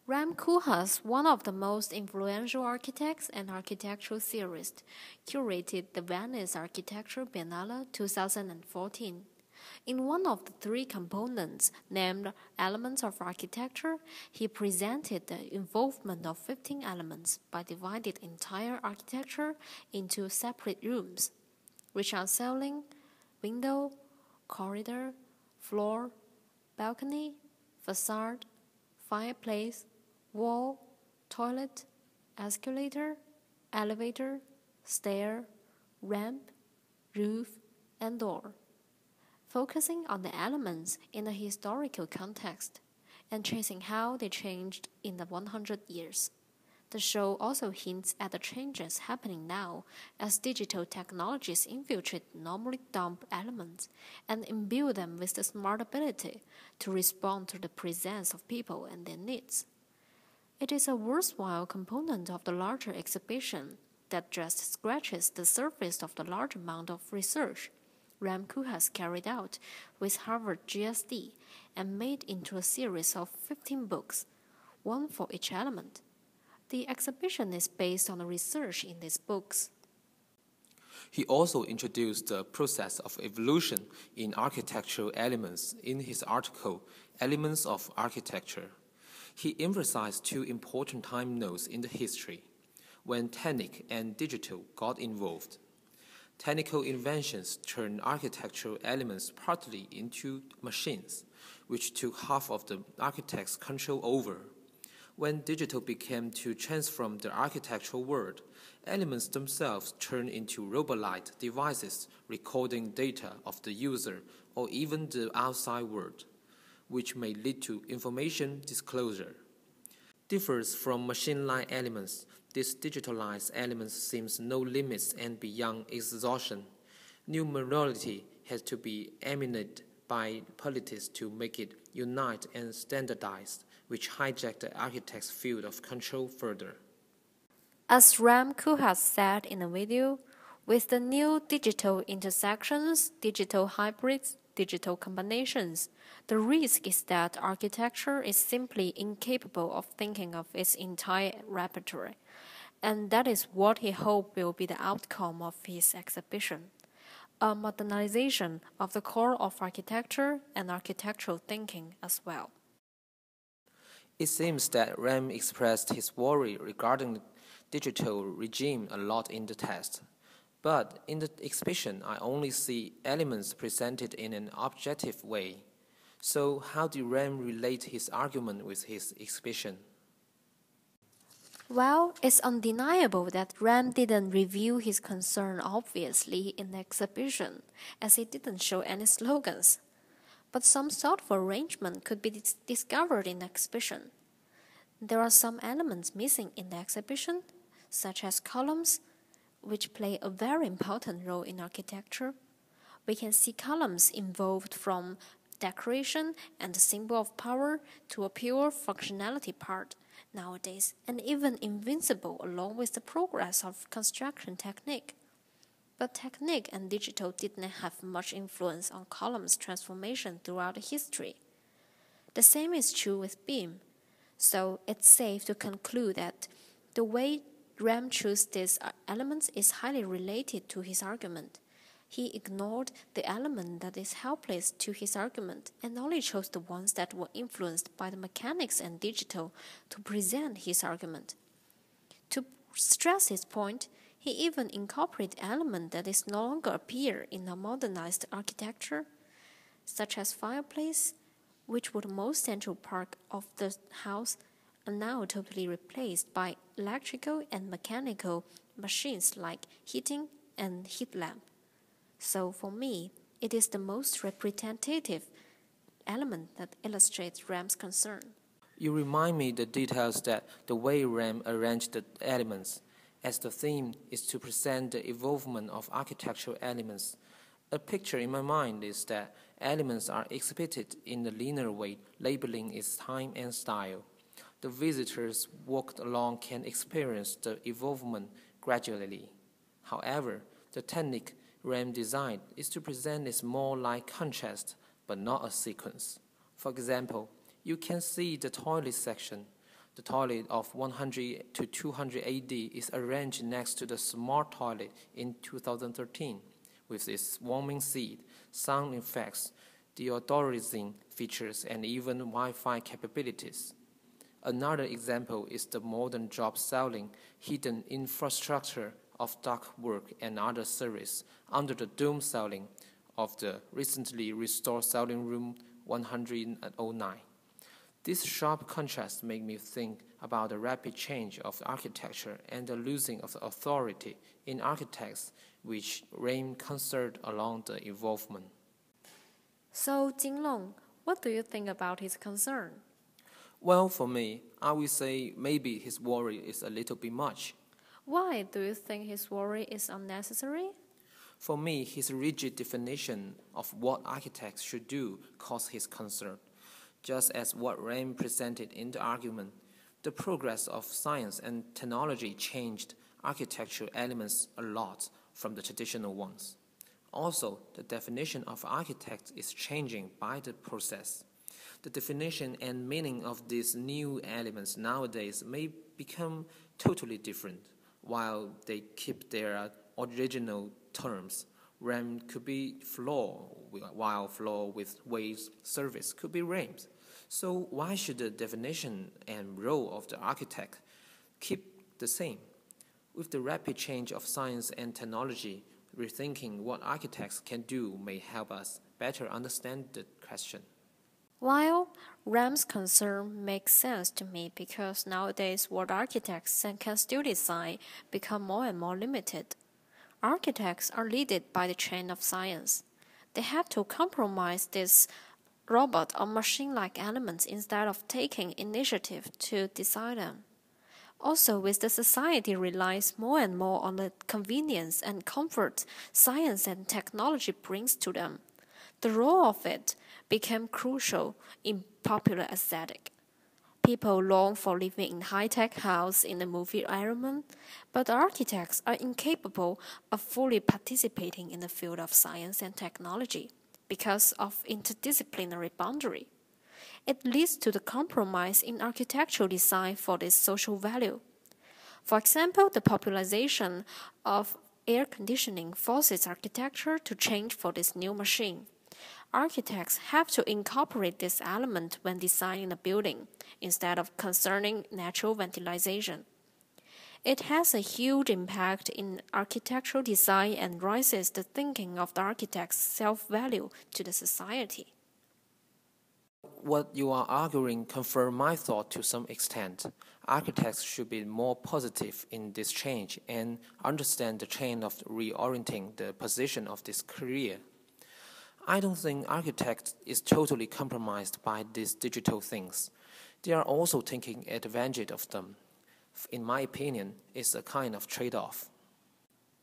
Ram Koolhaas, one of the most influential architects and architectural theorists, curated the Venice Architecture Biennale 2014. In one of the three components named Elements of Architecture, he presented the involvement of 15 elements by dividing entire architecture into separate rooms, which are ceiling, window, corridor, floor, balcony, facade, fireplace, wall, toilet, escalator, elevator, stair, ramp, roof, and door, focusing on the elements in a historical context and tracing how they changed in the 100 years. The show also hints at the changes happening now as digital technologies infiltrate normally dumb elements and imbue them with the smart ability to respond to the presence of people and their needs. It is a worthwhile component of the larger exhibition that just scratches the surface of the large amount of research Ram Koolhaas carried out with Harvard GSD and made into a series of 15 books, one for each element. The exhibition is based on the research in these books. He also introduced the process of evolution in architectural elements in his article, Elements of Architecture. He emphasized two important time nodes in the history, when technique and digital got involved. Technical inventions turned architectural elements partly into machines, which took half of the architect's control over. When digital began to transform the architectural world, elements themselves turned into robot-like devices recording data of the user or even the outside world, which may lead to information disclosure. Differs from machine-like elements, these digitalized elements seems no limits and beyond exhaustion. New morality has to be emanated by politics to make it unite and standardized, which hijack the architect's field of control further. As Ram Koolhaas said in the video, with the new digital intersections, digital hybrids, digital combinations, the risk is that architecture is simply incapable of thinking of its entire repertoire, and that is what he hoped will be the outcome of his exhibition, a modernization of the core of architecture and architectural thinking as well. It seems that Ram expressed his worry regarding the digital regime a lot in the test. But in the exhibition, I only see elements presented in an objective way. So how did Ram relate his argument with his exhibition? Well, it's undeniable that Ram didn't reveal his concern obviously in the exhibition, as he didn't show any slogans. But some thoughtful arrangement could be discovered in the exhibition. There are some elements missing in the exhibition, such as columns, which play a very important role in architecture. We can see columns involved from decoration and the symbol of power to a pure functionality part nowadays, and even invincible along with the progress of construction technique. But technique and digital didn't have much influence on columns' transformation throughout history. The same is true with beam, so it's safe to conclude that the way Ram chose these elements is highly related to his argument. He ignored the element that is helpless to his argument and only chose the ones that were influenced by the mechanics and digital to present his argument. To stress his point, he even incorporated elements that is no longer appear in a modernized architecture, such as fireplace, which were the most central part of the house, are now totally replaced by electrical and mechanical machines like heating and heat lamp. So for me, it is the most representative element that illustrates Ram's concern. You remind me the details that the way Ram arranged the elements, as the theme is to present the evolvement of architectural elements. A picture in my mind is that elements are exhibited in a linear way, labeling its time and style. The visitors walked along can experience the evolvement gradually. However, the technique Ram designed is to present it more like contrast, but not a sequence. For example, you can see the toilet section. The toilet of 100 to 200 AD is arranged next to the smart toilet in 2013, with its warming seat, sound effects, deodorizing features, and even Wi-Fi capabilities. Another example is the modern job selling hidden infrastructure of dock work and other service under the dome ceiling of the recently restored selling room 109. This sharp contrast made me think about the rapid change of architecture and the losing of authority in architects which reigned constant along the evolvement. So, Jinglong, what do you think about his concern? Well, for me, I would say maybe his worry is a little bit much. Why do you think his worry is unnecessary? For me, his rigid definition of what architects should do caused his concern. Just as what Ram presented in the argument, the progress of science and technology changed architectural elements a lot from the traditional ones. Also, the definition of architect is changing by the process. The definition and meaning of these new elements nowadays may become totally different. While they keep their original terms, RAM could be floor, while floor with waves surface could be ramps. So why should the definition and role of the architect keep the same? With the rapid change of science and technology, rethinking what architects can do may help us better understand the question. While Ram's concern makes sense to me because nowadays what architects can still design become more and more limited. Architects are led by the chain of science. They have to compromise this robot or machine-like elements instead of taking initiative to design them. Also, with the society relies more and more on the convenience and comfort science and technology brings to them, the role of it became crucial in popular aesthetic. People long for living in high-tech house in the movie environment, but architects are incapable of fully participating in the field of science and technology because of interdisciplinary boundary. It leads to the compromise in architectural design for this social value. For example, the popularization of air conditioning forces architecture to change for this new machine. Architects have to incorporate this element when designing a building, instead of concerning natural ventilation. It has a huge impact in architectural design and raises the thinking of the architect's self-value to the society. What you are arguing confirms my thought to some extent. Architects should be more positive in this change and understand the chain of reorienting the position of this career. I don't think architects is totally compromised by these digital things. They are also taking advantage of them. In my opinion, it's a kind of trade-off.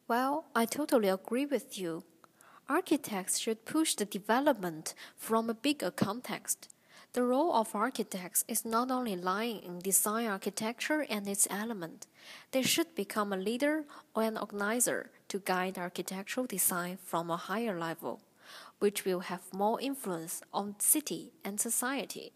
Well, I totally agree with you. Architects should push the development from a bigger context. The role of architects is not only lying in design architecture and its element. They should become a leader or an organizer to guide architectural design from a higher level, which will have more influence on city and society.